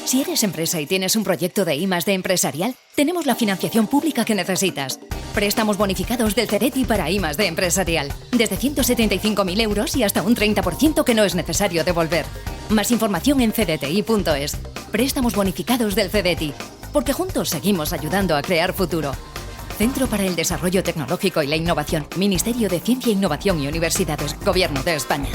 Si eres empresa y tienes un proyecto de I+D empresarial, tenemos la financiación pública que necesitas. Préstamos bonificados del CEDETI para I+D empresarial. Desde 175.000 euros y hasta un 30% que no es necesario devolver. Más información en cdti.es. Préstamos bonificados del CEDETI. Porque juntos seguimos ayudando a crear futuro. Centro para el Desarrollo Tecnológico y la Innovación. Ministerio de Ciencia, Innovación y Universidades. Gobierno de España.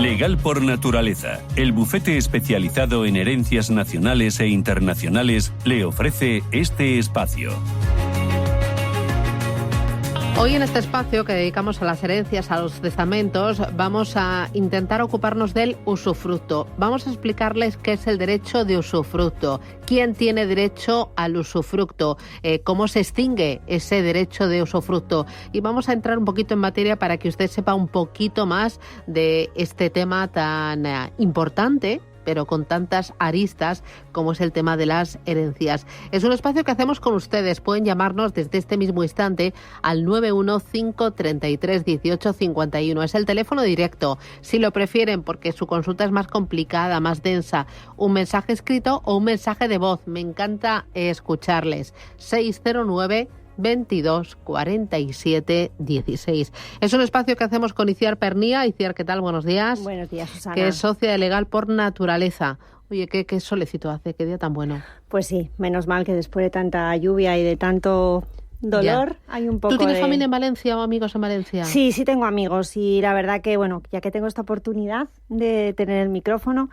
Legal por Naturaleza, el bufete especializado en herencias nacionales e internacionales, le ofrece este espacio. Hoy en este espacio que dedicamos a las herencias, a los testamentos, vamos a intentar ocuparnos del usufructo. Vamos a explicarles qué es el derecho de usufructo, quién tiene derecho al usufructo, cómo se extingue ese derecho de usufructo. Y vamos a entrar un poquito en materia para que usted sepa un poquito más de este tema tan importante, pero con tantas aristas como es el tema de las herencias. Es un espacio que hacemos con ustedes. Pueden llamarnos desde este mismo instante al 915331851. Es el teléfono directo. Si lo prefieren, porque su consulta es más complicada, más densa, un mensaje escrito o un mensaje de voz. Me encanta escucharles. 609 22 47 16. Es un espacio que hacemos con Iciar Pernía. Iciar, ¿qué tal? Buenos días. Buenos días, Susana. Que es socia de Legal por Naturaleza. Oye, qué solecito hace, qué día tan bueno. Pues sí, menos mal que después de tanta lluvia y de tanto dolor hay un poco de... ¿Tú tienes familia en Valencia o amigos en Valencia? Sí, sí tengo amigos y la verdad que, bueno, ya que tengo esta oportunidad de tener el micrófono,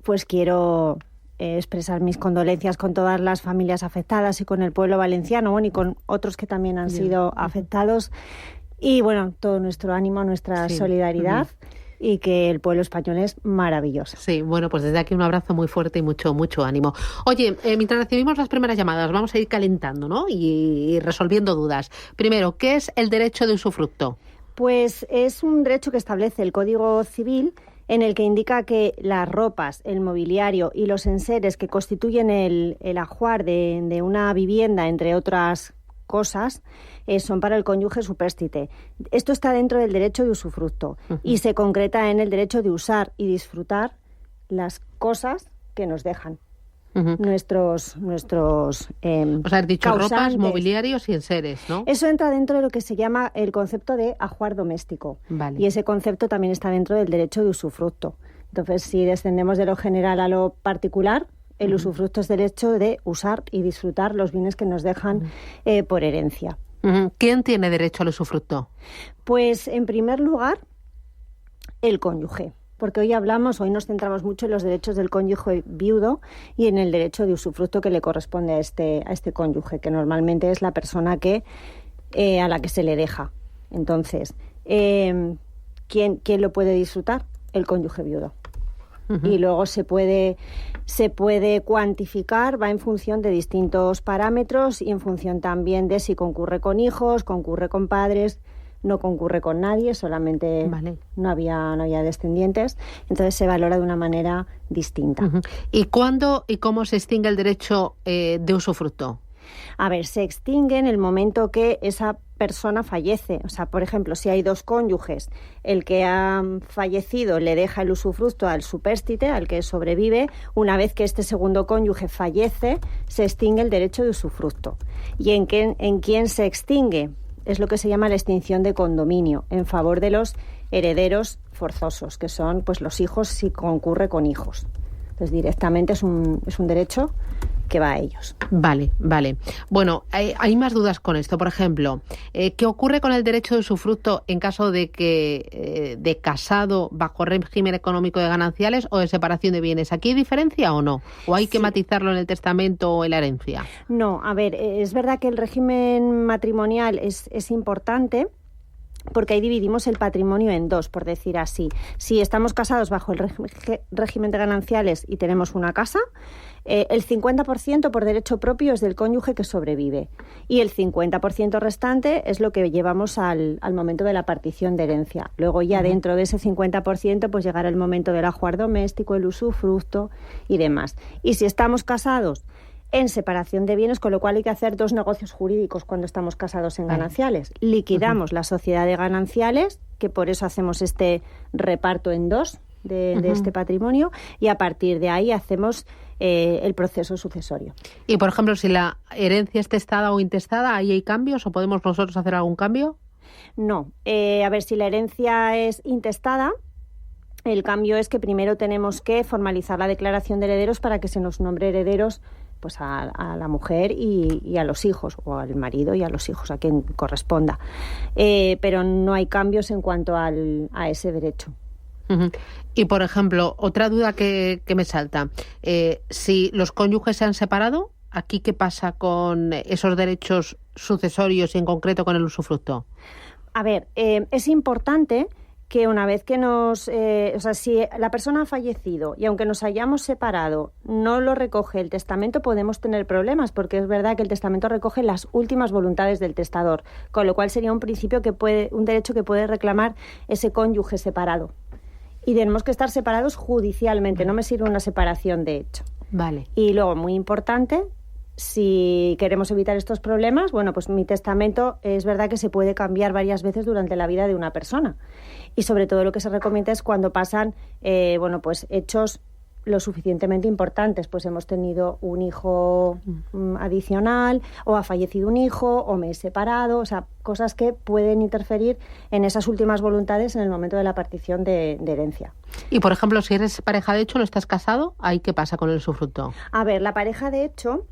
pues quiero expresar mis condolencias con todas las familias afectadas y con el pueblo valenciano, bueno, y con otros que también han sido afectados. Y bueno, todo nuestro ánimo, nuestra solidaridad. Y que el pueblo español es maravilloso. Sí, bueno, pues desde aquí un abrazo muy fuerte y mucho ánimo. Oye, mientras recibimos las primeras llamadas, vamos a ir calentando, ¿no? Y resolviendo dudas. Primero, ¿qué es el derecho de usufructo? Pues es un derecho que establece el Código Civil, en el que indica que las ropas, el mobiliario y los enseres que constituyen el ajuar de una vivienda, entre otras cosas, son para el cónyuge supérstite. Esto está dentro del derecho de usufructo y se concreta en el derecho de usar y disfrutar las cosas que nos dejan. Nuestros o sea, has dicho ropas, mobiliarios y enseres, ¿no? Eso entra dentro de lo que se llama el concepto de ajuar doméstico. Vale. Y ese concepto también está dentro del derecho de usufructo. Entonces, si descendemos de lo general a lo particular, el usufructo es derecho de usar y disfrutar los bienes que nos dejan por herencia. ¿Quién tiene derecho al usufructo? Pues, en primer lugar, el cónyuge. Porque hoy nos centramos mucho en los derechos del cónyuge viudo y en el derecho de usufructo que le corresponde a este cónyuge, que normalmente es la persona a la que se le deja. Entonces, ¿quién lo puede disfrutar? El cónyuge viudo. Y luego se puede cuantificar, va en función de distintos parámetros y en función también de si concurre con hijos, concurre con padres, no concurre con nadie, solamente no había descendientes, entonces se valora de una manera distinta. ¿Y cuándo y cómo se extingue el derecho de usufructo? A ver, se extingue en el momento que esa persona fallece. O sea, por ejemplo, si hay dos cónyuges, el que ha fallecido le deja el usufructo al supérstite, al que sobrevive. Una vez que este segundo cónyuge fallece, se extingue el derecho de usufructo. ¿Y en quién se extingue? Es lo que se llama la extinción de condominio, en favor de los herederos forzosos, que son pues los hijos si concurre con hijos. Entonces, directamente es un derecho que va a ellos. Vale. Bueno, hay más dudas con esto. Por ejemplo, ¿qué ocurre con el derecho de usufructo en caso de que de casado bajo régimen económico de gananciales o de separación de bienes? ¿Aquí hay diferencia o no? ¿O hay que matizarlo en el testamento o en la herencia? No, a ver, es verdad que el régimen matrimonial es importante, porque ahí dividimos el patrimonio en dos, por decir así. Si estamos casados bajo el régimen de gananciales y tenemos una casa, el 50% por derecho propio es del cónyuge que sobrevive y el 50% restante es lo que llevamos al momento de la partición de herencia. Luego ya dentro de ese 50% pues llegará el momento del ajuar doméstico, el usufructo y demás. Y si estamos casados en separación de bienes, con lo cual hay que hacer 2 negocios jurídicos cuando estamos casados en gananciales. Liquidamos la sociedad de gananciales, que por eso hacemos este reparto en 2 de este patrimonio, y a partir de ahí hacemos el proceso sucesorio. Y, por ejemplo, si la herencia es testada o intestada, ¿ahí hay cambios o podemos nosotros hacer algún cambio? No. A ver, si la herencia es intestada, el cambio es que primero tenemos que formalizar la declaración de herederos para que se nos nombre herederos pues a la mujer y a los hijos, o al marido y a los hijos, a quien corresponda. Pero no hay cambios en cuanto a ese derecho. Uh-huh. Y, por ejemplo, otra duda que me salta. Si los cónyuges se han separado, ¿aquí qué pasa con esos derechos sucesorios y en concreto con el usufructo? A ver, es importante que una vez que si la persona ha fallecido y aunque nos hayamos separado no lo recoge el testamento, podemos tener problemas, porque es verdad que el testamento recoge las últimas voluntades del testador, con lo cual sería un derecho que puede reclamar ese cónyuge separado. Y tenemos que estar separados judicialmente, no me sirve una separación de hecho. Vale. Y luego, muy importante, si queremos evitar estos problemas, bueno, pues mi testamento es verdad que se puede cambiar varias veces durante la vida de una persona. Y sobre todo lo que se recomienda es cuando pasan, hechos lo suficientemente importantes. Pues hemos tenido un hijo adicional, o ha fallecido un hijo, o me he separado, o sea, cosas que pueden interferir en esas últimas voluntades en el momento de la partición de herencia. Y, por ejemplo, si eres pareja de hecho, no estás casado, ¿ahí qué pasa con el usufructo? A ver, la pareja de hecho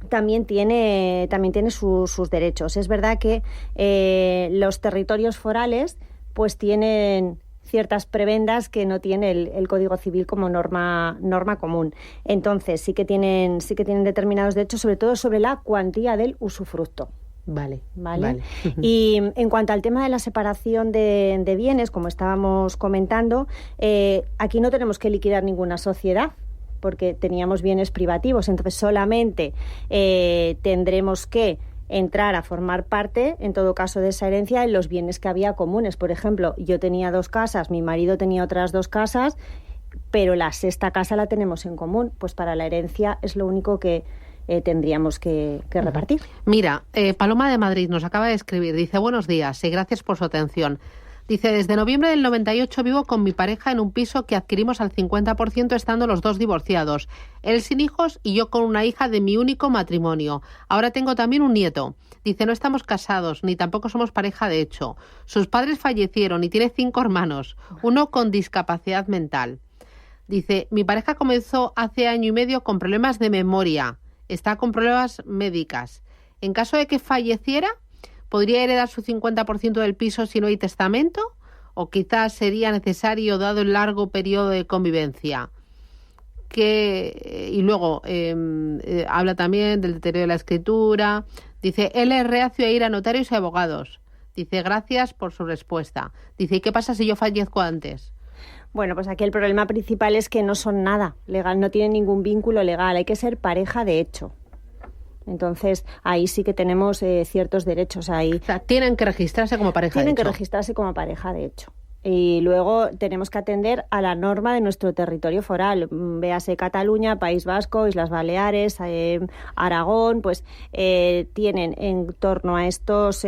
también tiene sus derechos. Es verdad que los territorios forales pues tienen ciertas prebendas que no tiene el Código Civil como norma común. Entonces sí que tienen determinados derechos, sobre todo sobre la cuantía del usufructo. Vale. Y en cuanto al tema de la separación de bienes, como estábamos comentando, aquí no tenemos que liquidar ninguna sociedad, porque teníamos bienes privativos, entonces solamente tendremos que entrar a formar parte, en todo caso, de esa herencia en los bienes que había comunes. Por ejemplo, yo tenía 2 casas, mi marido tenía otras 2 casas, pero la 6ª casa la tenemos en común. Pues para la herencia es lo único que tendríamos que repartir. Mira, Paloma de Madrid nos acaba de escribir, dice: buenos días y gracias por su atención. Dice: desde noviembre del 98 vivo con mi pareja en un piso que adquirimos al 50% estando los 2 divorciados. Él sin hijos y yo con una hija de mi único matrimonio. Ahora tengo también un nieto. Dice: no estamos casados, ni tampoco somos pareja de hecho. Sus padres fallecieron y tiene 5 hermanos, uno con discapacidad mental. Dice: mi pareja comenzó hace año y medio con problemas de memoria. Está con pruebas médicas. En caso de que falleciera, ¿podría heredar su 50% del piso si no hay testamento? ¿O quizás sería necesario dado el largo periodo de convivencia? Y luego habla también del deterioro de la escritura. Dice: él es reacio a ir a notarios y abogados. Dice: gracias por su respuesta. Dice: ¿y qué pasa si yo fallezco antes? Bueno, pues aquí el problema principal es que no son nada legal, no tienen ningún vínculo legal, hay que ser pareja de hecho. Entonces, ahí sí que tenemos ciertos derechos ahí. O sea, tienen que registrarse como pareja de hecho. Tienen que registrarse como pareja de hecho. Y luego tenemos que atender a la norma de nuestro territorio foral. Véase Cataluña, País Vasco, Islas Baleares, Aragón, pues tienen en torno a estos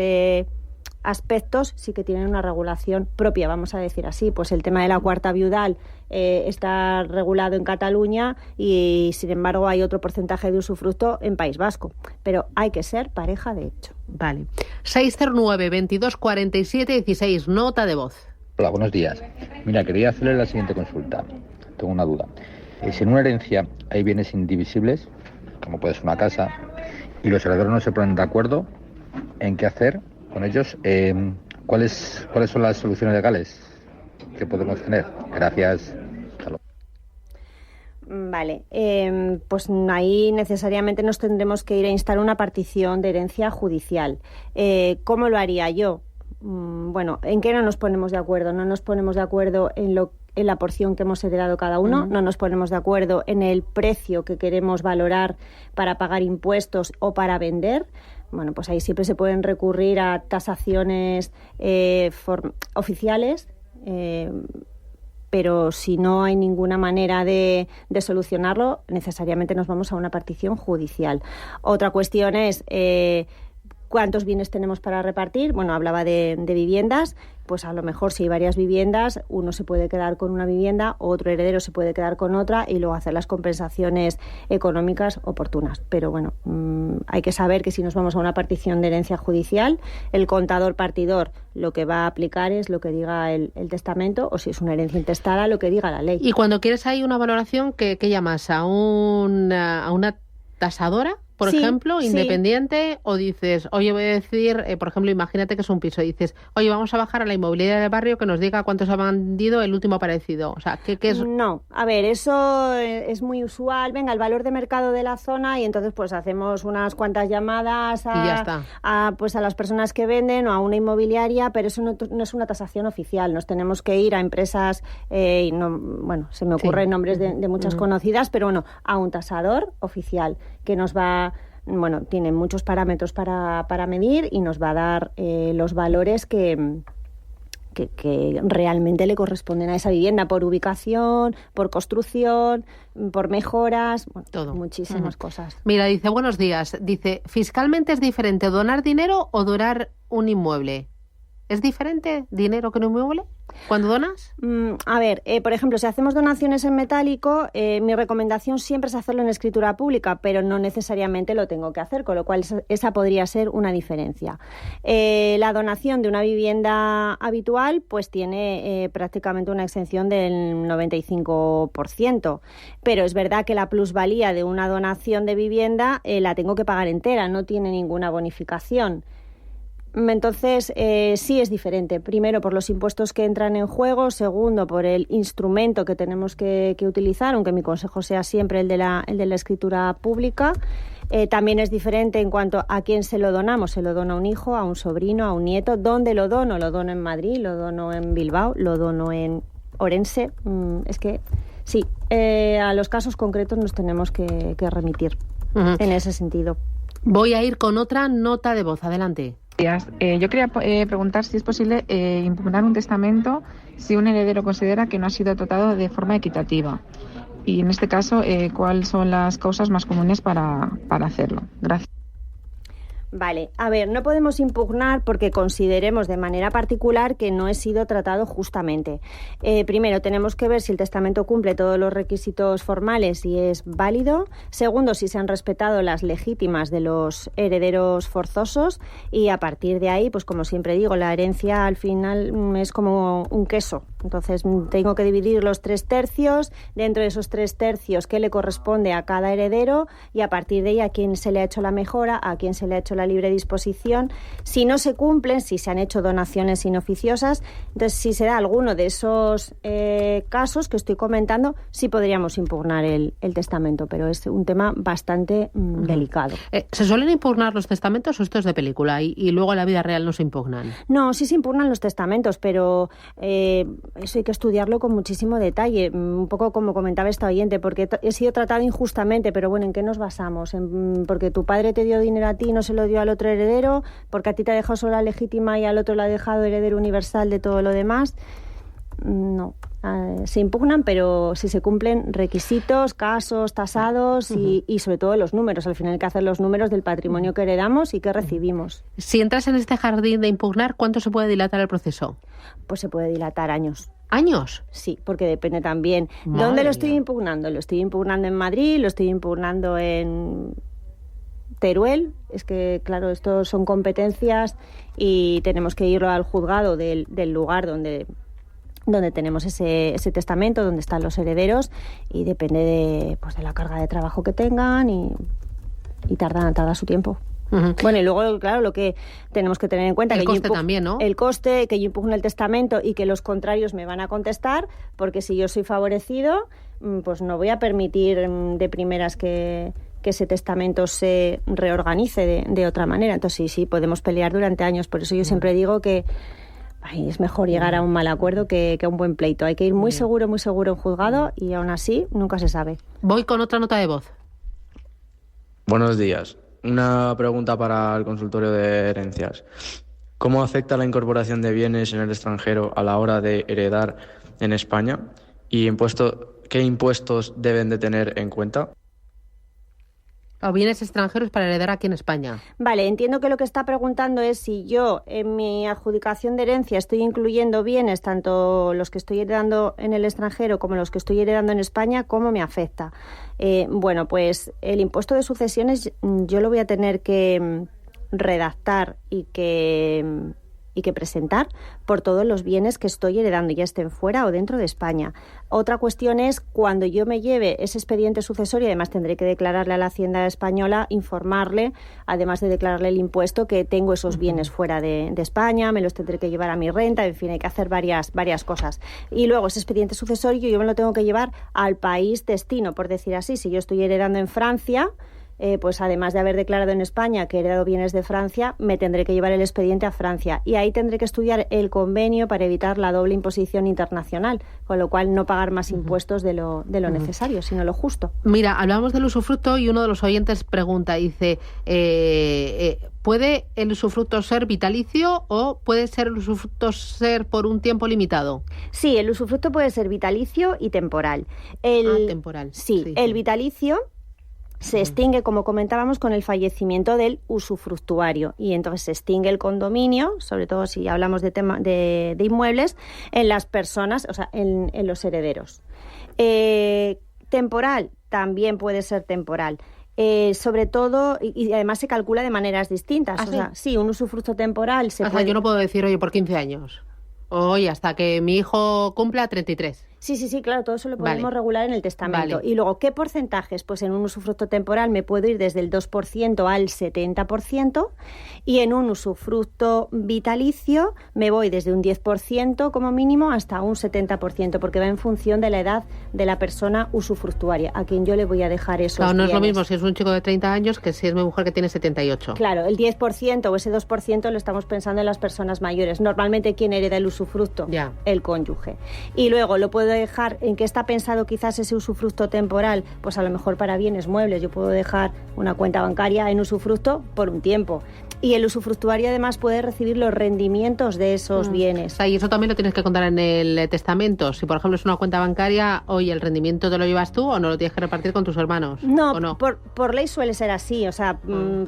aspectos, sí que tienen una regulación propia, vamos a decir así. Pues el tema de la cuarta viudal está regulado en Cataluña y, sin embargo, hay otro porcentaje de usufructo en País Vasco. Pero hay que ser pareja de hecho. Vale. 609 22 47 16, nota de voz. Hola, buenos días. Mira, quería hacerle la siguiente consulta. Tengo una duda. Si en una herencia hay bienes indivisibles, como puede ser una casa, y los herederos no se ponen de acuerdo en qué hacer con ellos, ¿cuáles son las soluciones legales que podemos tener? Gracias. Vale, pues ahí necesariamente nos tendremos que ir a instar una partición de herencia judicial. ¿Cómo lo haría yo? Bueno, ¿en qué no nos ponemos de acuerdo? No nos ponemos de acuerdo en la porción que hemos heredado cada uno, no nos ponemos de acuerdo en el precio que queremos valorar para pagar impuestos o para vender. Bueno, pues ahí siempre se pueden recurrir a tasaciones oficiales, pero si no hay ninguna manera de solucionarlo, necesariamente nos vamos a una partición judicial. Otra cuestión es ¿cuántos bienes tenemos para repartir? Bueno, hablaba de viviendas, pues a lo mejor si hay varias viviendas, uno se puede quedar con una vivienda, otro heredero se puede quedar con otra y luego hacer las compensaciones económicas oportunas. Pero bueno, hay que saber que si nos vamos a una partición de herencia judicial, el contador partidor lo que va a aplicar es lo que diga el testamento, o si es una herencia intestada, lo que diga la ley. Y cuando quieres ahí una valoración, ¿qué llamas? ¿A una tasadora? Por ejemplo, independiente, o dices, oye, voy a decir, por ejemplo, imagínate que es un piso, y dices, oye, vamos a bajar a la inmobiliaria del barrio que nos diga cuántos ha vendido el último aparecido. O sea, ¿qué es? No, a ver, eso es muy usual. Venga, el valor de mercado de la zona, y entonces pues hacemos unas cuantas llamadas a las personas que venden o a una inmobiliaria, pero eso no es una tasación oficial. Nos tenemos que ir a empresas, se me ocurren nombres de muchas conocidas, pero bueno, a un tasador oficial que nos va... Bueno, tiene muchos parámetros para medir y nos va a dar los valores que realmente le corresponden a esa vivienda, por ubicación, por construcción, por mejoras, todo. Muchísimas cosas. Mira, dice, buenos días. Dice, ¿fiscalmente es diferente donar dinero o donar un inmueble? ¿Es diferente dinero que un inmueble cuando donas? A ver, por ejemplo, si hacemos donaciones en metálico, mi recomendación siempre es hacerlo en escritura pública, pero no necesariamente lo tengo que hacer, con lo cual esa podría ser una diferencia. La donación de una vivienda habitual pues tiene prácticamente una exención del 95%, pero es verdad que la plusvalía de una donación de vivienda la tengo que pagar entera, no tiene ninguna bonificación. Entonces, sí es diferente. Primero, por los impuestos que entran en juego. Segundo, por el instrumento que tenemos que utilizar, aunque mi consejo sea siempre el de la escritura pública. También es diferente en cuanto a quién se lo donamos. Se lo dona a un hijo, a un sobrino, a un nieto. ¿Dónde lo dono? Lo dono en Madrid, lo dono en Bilbao, lo dono en Orense. Es que sí, a los casos concretos nos tenemos que remitir en ese sentido. Voy a ir con otra nota de voz. Adelante. Yo quería preguntar si es posible impugnar un testamento si un heredero considera que no ha sido tratado de forma equitativa. Y en este caso, ¿cuáles son las causas más comunes para hacerlo? Gracias. Vale, a ver, no podemos impugnar porque consideremos de manera particular que no he sido tratado justamente. Primero, tenemos que ver si el testamento cumple todos los requisitos formales y es válido. Segundo, si se han respetado las legítimas de los herederos forzosos. Y a partir de ahí, pues como siempre digo, la herencia al final es como un queso. Entonces, tengo que dividir los 3/3, dentro de esos 3/3, qué le corresponde a cada heredero, y a partir de ahí a quién se le ha hecho la mejora, a quién se le ha hecho la libre disposición. Si no se cumplen, si se han hecho donaciones inoficiosas, entonces si se da alguno de esos casos que estoy comentando, sí podríamos impugnar el testamento, pero es un tema bastante delicado. ¿Se suelen impugnar los testamentos o esto es de película y luego en la vida real no se impugnan? No, sí se impugnan los testamentos, pero eso hay que estudiarlo con muchísimo detalle, un poco como comentaba esta oyente, porque he sido tratado injustamente, pero bueno, ¿en qué nos basamos? Porque tu padre te dio dinero a ti y no se lo dio al otro heredero, porque a ti te ha dejado solo la legítima y al otro le ha dejado heredero universal de todo lo demás. No, se impugnan, pero si se cumplen requisitos, casos tasados y sobre todo los números. Al final hay que hacer los números del patrimonio que heredamos y que recibimos. Si entras en este jardín de impugnar, ¿cuánto se puede dilatar el proceso? Pues se puede dilatar años. ¿Años? Sí, porque depende también. Madre ¿Dónde lo mía. estoy impugnando? Lo estoy impugnando en Madrid, lo estoy impugnando en Teruel. Es que, claro, esto son competencias y tenemos que ir al juzgado del lugar donde tenemos ese testamento, donde están los herederos, y depende de la carga de trabajo que tengan y tarda su tiempo. Bueno, y luego, claro, lo que tenemos que tener en cuenta... El que coste también, ¿no? El coste, que yo impugne el testamento y que los contrarios me van a contestar, porque si yo soy favorecido, pues no voy a permitir de primeras que ese testamento se reorganice de otra manera. Entonces sí, podemos pelear durante años. Por eso yo siempre digo que es mejor llegar a un mal acuerdo que a un buen pleito. Hay que ir muy seguro en juzgado y aún así nunca se sabe. Voy con otra nota de voz. Buenos días. Una pregunta para el consultorio de herencias. ¿Cómo afecta la incorporación de bienes en el extranjero a la hora de heredar en España? ¿Y qué impuestos deben de tener en cuenta? O bienes extranjeros para heredar aquí en España. Vale, entiendo que lo que está preguntando es si yo en mi adjudicación de herencia estoy incluyendo bienes, tanto los que estoy heredando en el extranjero como los que estoy heredando en España, ¿cómo me afecta? Bueno, pues el impuesto de sucesiones yo lo voy a tener que redactar y que presentar por todos los bienes que estoy heredando, ya estén fuera o dentro de España. Otra cuestión es cuando yo me lleve ese expediente sucesorio, además tendré que declararle a la Hacienda española, informarle, además de declararle el impuesto, que tengo esos bienes fuera de España, me los tendré que llevar a mi renta, en fin, hay que hacer varias cosas. Y luego ese expediente sucesorio yo me lo tengo que llevar al país destino, por decir así. Si yo estoy heredando en Francia, pues además de haber declarado en España que he heredado bienes de Francia, me tendré que llevar el expediente a Francia y ahí tendré que estudiar el convenio para evitar la doble imposición internacional, con lo cual no pagar más impuestos de lo necesario, sino lo justo. Mira, hablábamos del usufructo y uno de los oyentes pregunta, dice, ¿puede el usufructo ser vitalicio o puede ser el usufructo ser por un tiempo limitado? Sí, el usufructo puede ser vitalicio y temporal. Temporal. Sí, el vitalicio se extingue, como comentábamos, con el fallecimiento del usufructuario y entonces se extingue el condominio, sobre todo si hablamos de inmuebles, en las personas, o sea, en los herederos. Temporal, también puede ser temporal. Sobre todo, y además se calcula de maneras distintas. ¿Ah, sí? O sea, sí, un usufructo temporal se puede... yo no puedo decir, oye, por 15 años. Oye, hasta que mi hijo cumpla 33. Sí, claro, todo eso lo podemos regular en el testamento. Vale. Y luego, ¿qué porcentajes? Pues en un usufructo temporal me puedo ir desde el 2% al 70% y en un usufructo vitalicio me voy desde un 10% como mínimo hasta un 70%, porque va en función de la edad de la persona usufructuaria, a quien yo le voy a dejar esos bienes. No es lo mismo si es un chico de 30 años que si es mi mujer que tiene 78. Claro, el 10% o ese 2% lo estamos pensando en las personas mayores. Normalmente, ¿quién hereda el usufructo? Ya. El cónyuge. Y luego lo puedo dejar, ¿en qué está pensado quizás ese usufructo temporal? Pues a lo mejor para bienes muebles. Yo puedo dejar una cuenta bancaria en usufructo por un tiempo. Y el usufructuario además puede recibir los rendimientos de esos bienes. O sea, y eso también lo tienes que contar en el testamento. Si, por ejemplo, es una cuenta bancaria, oye, ¿el rendimiento te lo llevas tú o no lo tienes que repartir con tus hermanos? No. Por ley suele ser así. O sea,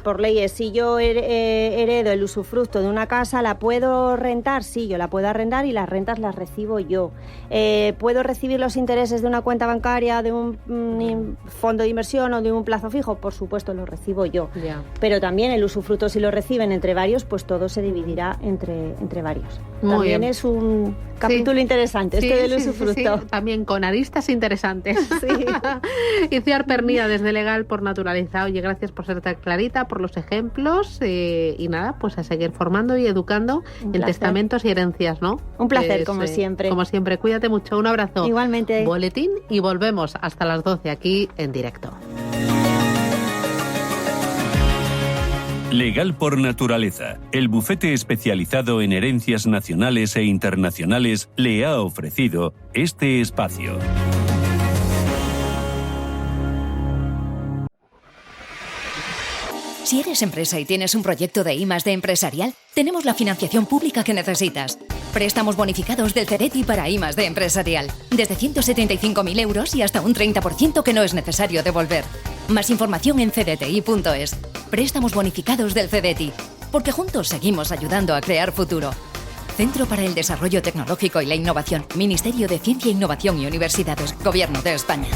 por ley es, si yo heredo el usufructo de una casa, ¿la puedo rentar? Sí, yo la puedo arrendar y las rentas las recibo yo. ¿Puedo recibir los intereses de una cuenta bancaria, de un fondo de inversión o de un plazo fijo? Por supuesto, lo recibo yo. Ya. Pero también el usufructo, si lo reciben entre varios, pues todo se dividirá entre varios. Muy también bien. Es un capítulo interesante del usufructo. Sí. También con aristas interesantes. Sí. Iciar Pernía, desde Legal por Naturaleza. Oye, gracias por ser tan clarita, por los ejemplos y nada, pues a seguir formando y educando en testamentos y herencias, ¿no? Un placer, como siempre. Como siempre, cuídate mucho, un abrazo. Igualmente. Boletín y volvemos hasta las 12 aquí en directo. Legal por Naturaleza, el bufete especializado en herencias nacionales e internacionales, le ha ofrecido este espacio. Si eres empresa y tienes un proyecto de I+D empresarial, tenemos la financiación pública que necesitas. Préstamos bonificados del CEDETI para I+D empresarial, desde 175.000 euros y hasta un 30% que no es necesario devolver. Más información en cdti.es. Préstamos bonificados del CEDETI, porque juntos seguimos ayudando a crear futuro. Centro para el Desarrollo Tecnológico y la Innovación, Ministerio de Ciencia, Innovación y Universidades, Gobierno de España.